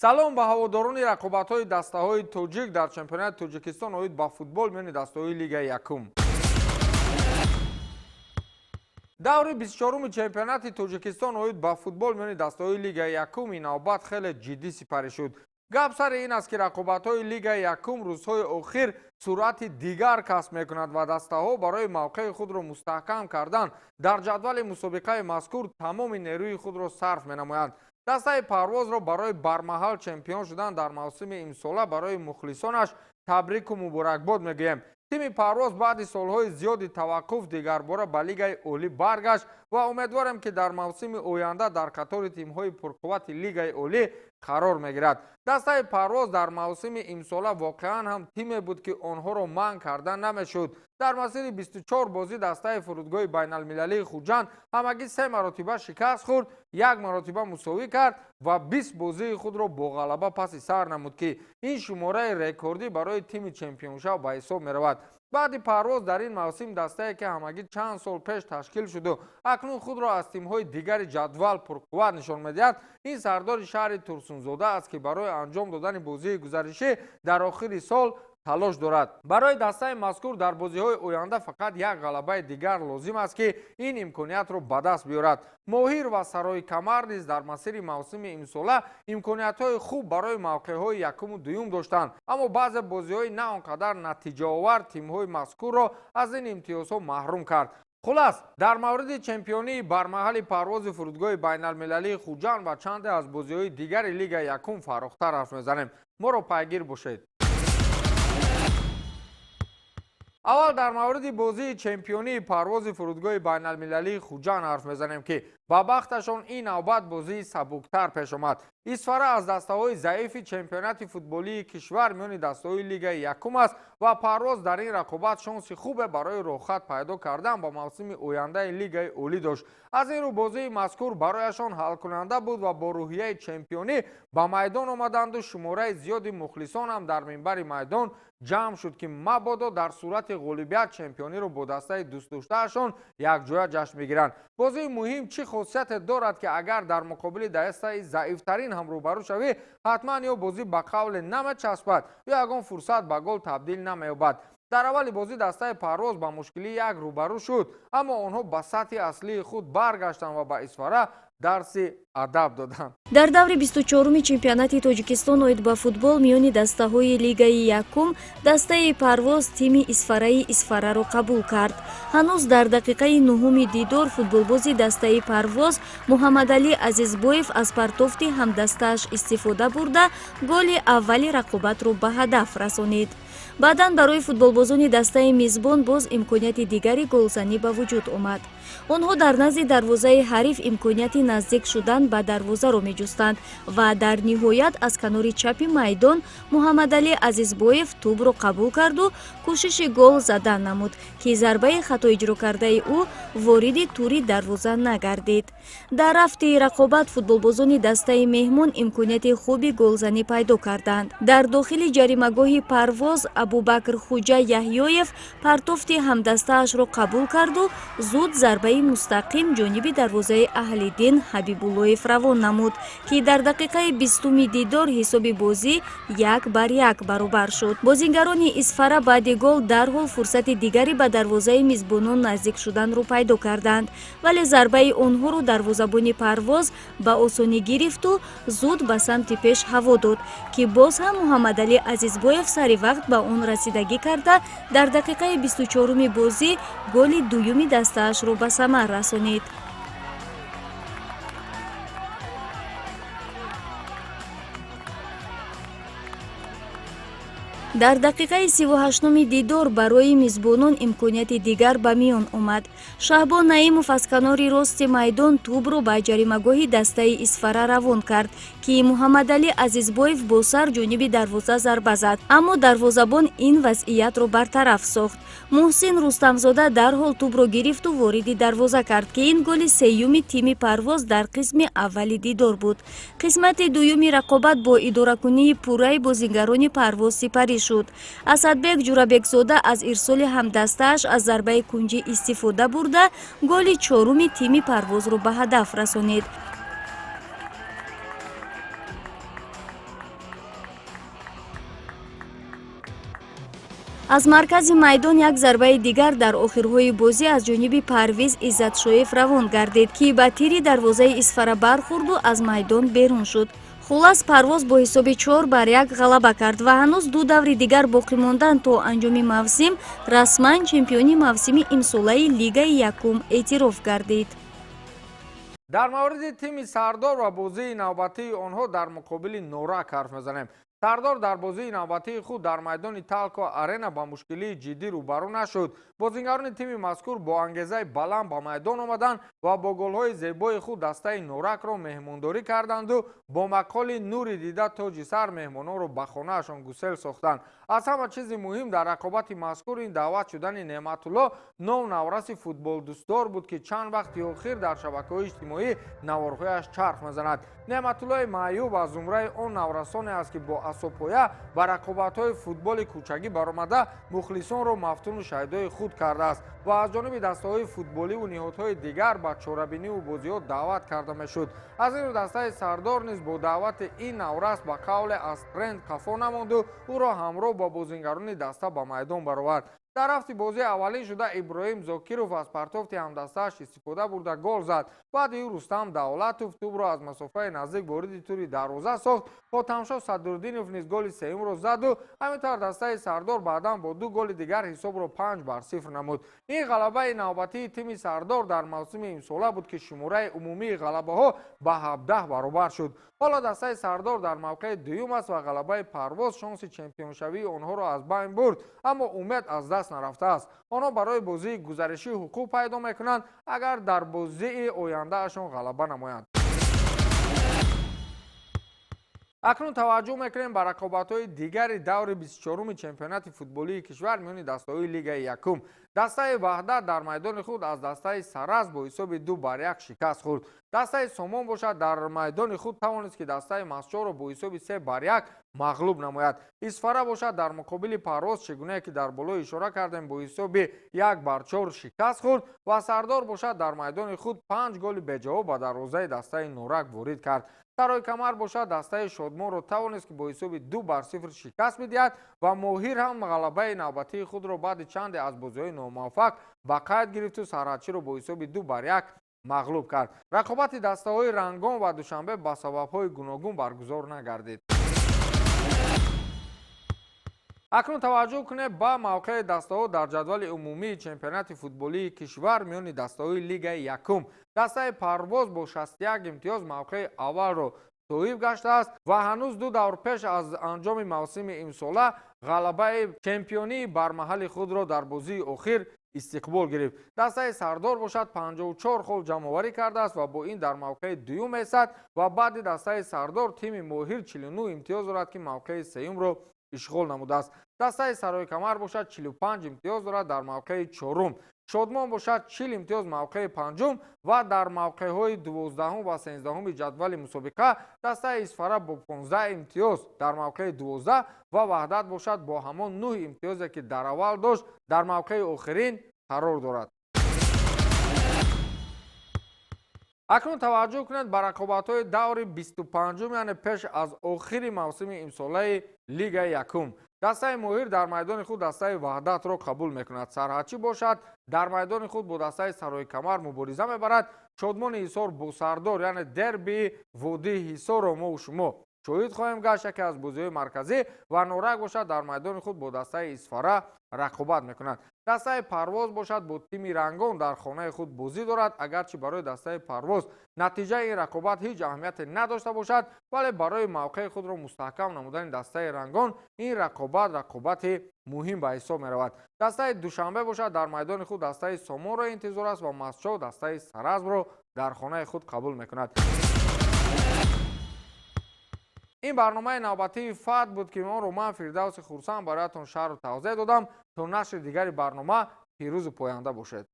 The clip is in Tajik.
салом ба ҳаводорони рақобатҳои дастаҳои тоҷик дар чемпионати Тоҷикистон оид ба футбол миёни дастаҳои Лигаи Якум. даври 24-уми чемпионати Тоҷикистон оид ба футбол миёни дастаҳои Лигаи Якум ин навбат хеле ҷиддӣ сипарӣ шуд. гап сари ин аст ки рақобатҳои Лигаи Якум рӯзҳои охир сурати дигар касб мекунад ва дастаҳо барои мавқеи худро мустаҳкам кардан дар ҷадвали мусобиқаи мазкур тамоми нерӯи худро сарф менамоянд. дастаи Парвозро барои бармаҳал чемпион шудан дар мавсими имсола барои мухлисонаш табрику муборакбод мегӯем. тими Парвоз баъди солҳои зиёди таваққуф дигарбора ба Лигаи Олӣ баргашт ва умедворем ки дар мавсими оянда дар қатори тимҳои пурқуввати Лигаи Олӣ қарор мегирад. дастаи Парвоз дар мавсими имсола воқеан ҳам тиме буд ки онҳоро манъ карда намешуд. дар масири 24 бозӣ дастаи фурудгоҳи байналмилалии Хуҷанд ҳамагӣ 3 маротиба шикаст хӯрд, 1 маротиба мусовӣ кард ва 20 бозии худро бо ғалаба паси сар намуд ки ин шумораи рекордӣ барои тими чемпионшав ба ҳисоб меравад. баъди Парвоз дар ин мавсим дастае ки ҳамагӣ чанд сол пеш ташкил шуду акнун худро аз тимҳои дигари ҷадвал пурқувват нишон медиҳад, ин сардори шаҳри Турсунзода аст ки барои анҷом додани бозии гузаришӣ дар охири сол талош дорад. барои дастаи мазкур дар бозиҳои оянда фақат як ғалабаи дигар лозим аст ки ин имкониятро ба даст биёрад. моҳир ва сарои камар низ дар масири мавсими имсола имкониятҳои хуб барои мавқеъҳои якуму дуюм доштанд, аммо баъзе бозиҳои на он қадар натиҷаовар тимҳои мазкурро аз ин имтиёзҳо маҳрум кард. хулас дар мавриди чемпионии бармаҳали Парвози фурудгоҳи байналмилалии Хуҷанд ва чанде аз бозиҳои дигари Лигаи Якум фарохтар ҳарф мезанем. моро пайгир бошед. аввал дар мавриди бозии чемпионии Парвози фурудгоҳи байналмилалии Хуҷанд ҳарф мезанем ки ба бахташон ин навбат бозии сабуктар пеш омад. исфара аз дастаҳои заифи чемпионати футболии кишвар миёни дастаҳои Лигаи Якум аст ва Парвоз дар ин рақобат шонси хубе барои роҳхат пайдо кардан ба мавсими ояндаи Лигаи Олӣ дошт. аз ин рӯ бозии мазкур барояшон ҳалкунанда буд ва бо рӯҳияи чемпионӣ ба майдон омаданду шумораи зиёди мухлисон ҳам дар минбари майдон ҷамъ шуд ки мабодо дар сурати ғолибият чемпиониро бо дастаи дӯстдоштаашон якҷоя ҷашн мегиранд. бозии муҳим чӣ хосияте дорад ки агар дар муқобили дастаи заифтарин ҳам рӯбарӯ шавӣ, ҳатман ё бозӣ ба қавле намечаспад ё ягон фурсат ба гол табдил намеёбад. дар аввали бозӣ дастаи Парвоз ба мушкилӣ як рӯбарӯ шуд, аммо онҳо ба сатҳи аслии худ баргаштанд ва ба исфара дарси адаб доданд. дар даври 24-уми чемпионати Тоҷикистон оид ба футбол миёни дастаҳои Лигаи Якум дастаи Парвоз тими Исфараи Исфараро қабул кард. ҳанӯз дар дақиқаи 9-уми дидор футболбози дастаи Парвоз Муҳаммадалӣ Азизбоев аз партофти ҳамдастааш истифода бурда голи аввали рақобатро ба ҳадаф расонид. баъдан барои футболбозони дастаи мизбон боз имконияти дигари голзанӣ ба вуҷуд омад. онҳо дар назди дарвозаи ҳариф имконияти наздик шудан ба дарвозаро меҷустанд ва дар ниҳоят аз канори чапи майдон Муҳаммадалӣ Азизбоев тӯбро қабул карду кӯшиши гол задан намуд ки зарбаи хато иҷро кардаи ӯ вориди тури дарвоза нагардид. дар рафти рақобат футболбозони дастаи меҳмон имконияти хуби голзанӣ пайдо карданд. дар дохили ҷаримагоҳи Парвоз Абубакр Хуҷа Яҳьёев партофти ҳамдастаашро қабул карду зуд зарбаи мустақим ҷониби дарвозаи Аҳлиддин Ҳабибуллоев равон намуд ки дар дақиқаи 20-уми дидор ҳисоби бозӣ 1-1 баробар шуд. бозингарони Исфара баъди гол дарҳол фурсати дигари ба дарвозаи мизбонон наздик шуданро пайдо карданд, вале зарбаи онҳоро дарвозабони Парвоз ба осонӣ гирифту зуд ба самти пеш ҳаво дод ки боз ҳам Муҳаммадалӣ Азизбоев сари вақт ба он расидагӣ карда дар дақиқаи 24-уми бозӣ голи дуюми дастаашро ба самар расонид. дар дақиқаи 38-уми дидор барои мизбонон имконияти дигар ба миён омад. Шаҳбон Наимов аз канори рости майдон тӯбро ба ҷаримагоҳи дастаи Исфара равон кард ки Муҳаммадалӣ Азизбоев бо сар ҷониби дарвоза зарба зад, аммо дарвозабон ин вазъиятро бартараф сохт. Муҳсин Рустамзода дарҳол тӯбро гирифту вориди дарвоза кард ки ин голи сеюми тими Парвоз дар қисми аввали дидор буд. қисмати дуюми рақобат бо идоракунии пурраи бозингарони Парвоз сипарӣ шуд. Асадбек Ҷурабекзода аз ирсоли ҳамдастааш аз зарбаи кунҷӣ истифода бурда голи чоруми тими Парвозро ба ҳадаф расонид. аз маркази майдон як зарбаи дигар дар охирҳои бозӣ аз ҷониби Парвиз Иззатшоев равон гардид, ки ба тири дарвозаи Исфара бархӯрду аз майдон берун шуд. хулас Парвоз бо ҳисоби 4-1 ғалаба кард ва ҳанӯз 2 даври дигар боқӣ мондан то анҷоми мавсим расман чемпиони мавсими имсолаи Лигаи Якум эътироф гардид. дар мавриди тими Сардор ва бозии навбатии онҳо дар муқобили Норак ҳарф мезанем. Сардор дар бозии навбатии худ дар майдони Талко Арена ба мушкилии ҷиддӣ рӯбарӯ нашуд. Бозингарони тими мазкур бо ангезаи баланд ба майдон омаданд ва бо голҳои зебои худ дастаи Норакро меҳмондорӣ карданду бо мақоли нури дида тоҷи сар меҳмононро ба хонаашон гусел сохтанд. аз ҳама чизи муҳим дар рақобати мазкур ин даъват шудани Неъматулло нов навраси футболдӯстдор буд, ки чанд вақти охир дар шабакаҳои иҷтимоӣ наворҳояш чарх мезанад. Неъматуллои Маъюб аз зумраи он наврасоне аст, ки бо асобпоя ба рақобатҳои футболи кӯчагӣ баромада мухлисонро мафтуну шайдои худ кардааст ва аз ҷониби дастаҳои футболиву ниҳодҳои дигар ба чорабиниву бозиҳо даъват карда мешуд. аз ин рӯ дастаи Сардор низ бо даъвати ин наврас ба қавле аз тренд қафо намонду ӯро ҳамроҳ ба бозингарони даста ба майдон баровард. дар ҳафти бозии аввалин шуда Иброҳим Зокиров аз партофти ҳамдастааш истифода бурда гол зад. баъди ӯ Рустам Давлатов тӯбро аз масофаи наздик вориди тури дарвоза сохт. Хотамшо Садурдинов низ голи сеюмро заду ҳаминтавр дастаи Сардор баъдан бо 2 голи дигар ҳисобро 5-0 намуд. ин ғалабаи навбатии тими Сардор дар мавсими имсола буд, ки шумораи умумии ғалабаҳо ба 17 баробар шуд. ҳоло дастаи Сардор дар мавқеи дуюм аст ва ғалабаи Парвоз шонси чемпионшавии онҳоро аз байн бурд, аммо умед аз даст нарафтааст. онҳо барои бозии гузаришӣ ҳуқуқ пайдо мекунанд агар дар бозии ояндаашон ғалаба намоянд. акнун таваҷҷӯҳ мекунем ба рақобатҳои дигари даври 24-уми чемпионати футболии кишвар миёни дастаҳои Лигаи Якум. дастаи Ваҳдат дар майдони худ аз дастаи Сараз бо ҳисоби 2-1 шикаст хӯрд. дастаи Сомон бошад дар майдони худ тавонист, ки дастаи Масчорро бо ҳисоби 3-1 мағлуб намояд. Исфара бошад дар муқобили Парвоз, чигуне ки дар боло ишора кардем, бо ҳисоби 1-4 шикаст хӯрд ва Сардор бошад дар майдони худ 5 голи беҷавоб ба дарвозаи дастаи Норак ворид кард. сарои камар бошад дастаи Шодмонро тавонист, ки бо ҳисоби 2-0 шикаст бидиҳад ва Моҳир ҳам ғалабаи навбатии худро баъди чанде аз бозиҳои номуваффақ ба қайд гирифту Сарҳадчиро бо ҳисоби 2-1 мағлуб кард. рақобати дастаҳои Рангон ва Душанбе ба сабабҳои гуногун баргузор нагардид. акнун таваҷҷӯҳ кунед ба мавқеи дастаҳо дар ҷадвали умумии чемпионати футболии кишвар миёни дастаҳои Лигаи Якум. дастаи Парвоз бо 61 имтиёз мавқеи аввалро соҳиб гаштааст ва ҳанӯз 2 давр пеш аз анҷоми мавсими имсола ғалабаи чемпионии бармаҳали худро дар бозии охир истиқбол гирифт. дастаи Сардор бошад 54 хол ҷамъоварӣ кардааст ва бо ин дар мавқеи дуюм месад ва баъди дастаи Сардор тими Моҳир 49 имтиёз дорад, ки мавқеи сеюмро ишғол намудааст. дастаи Сарои камар бошад 45 имтиёз дорад дар мавқеи чорум. Шодмон бошад 40 имтиёз мавқеи панҷум ва дар мавқеъҳои 12 ва 13 ҷадвали мусобиқа дастаи Исфара бо 15 имтиёз дар мавқеи 12 ва Ваҳдат бошад бо ҳамон 9 имтиёзе, ки дар аввал дошт, дар мавқеи охирин қарор дорад. акнун таваҷҷӯҳ кунед ба рақобатҳои даври 25-ум, яъне пеш аз охири мавсими имсолаи Лигаи Якум. дастаи Моҳир дар майдони худ дастаи Ваҳдатро қабул мекунад. Сарҳадчӣ бошад дар майдони худ бо дастаи Сарои камар мубориза мебарад. Шодмони Ҳисор бо Сардор, яъне дербии Водии Ҳисорро мо шумо шоҳид хоҳем гашт. яке аз бозиҳои марказӣ ва Норак бошад дар майдони худ бо дастаи Исфара рақобат мекунад. дастаи Парвоз бошад бо тими Рангон дар хонаи худ бозӣ дорад. агарчи барои дастаи Парвоз натиҷаи ин рақобат ҳеҷ аҳамияте надошта бошад, вале барои мавқеи худро мустаҳкам намудани дастаи Рангон ин рақобати муҳим ба ҳисоб меравад. дастаи Душанбе бошад дар майдони худ дастаи Сомонро интизор аст ва Масчов дастаи Саразро дар хонаи худ қабул мекунад. ин барномаи навбатии фат буд, ки онро ман Фирдавси Хурсанд бароятон шарҳу тавзеҳ додам. то нашри дигари барнома пирӯзу поянда бошед.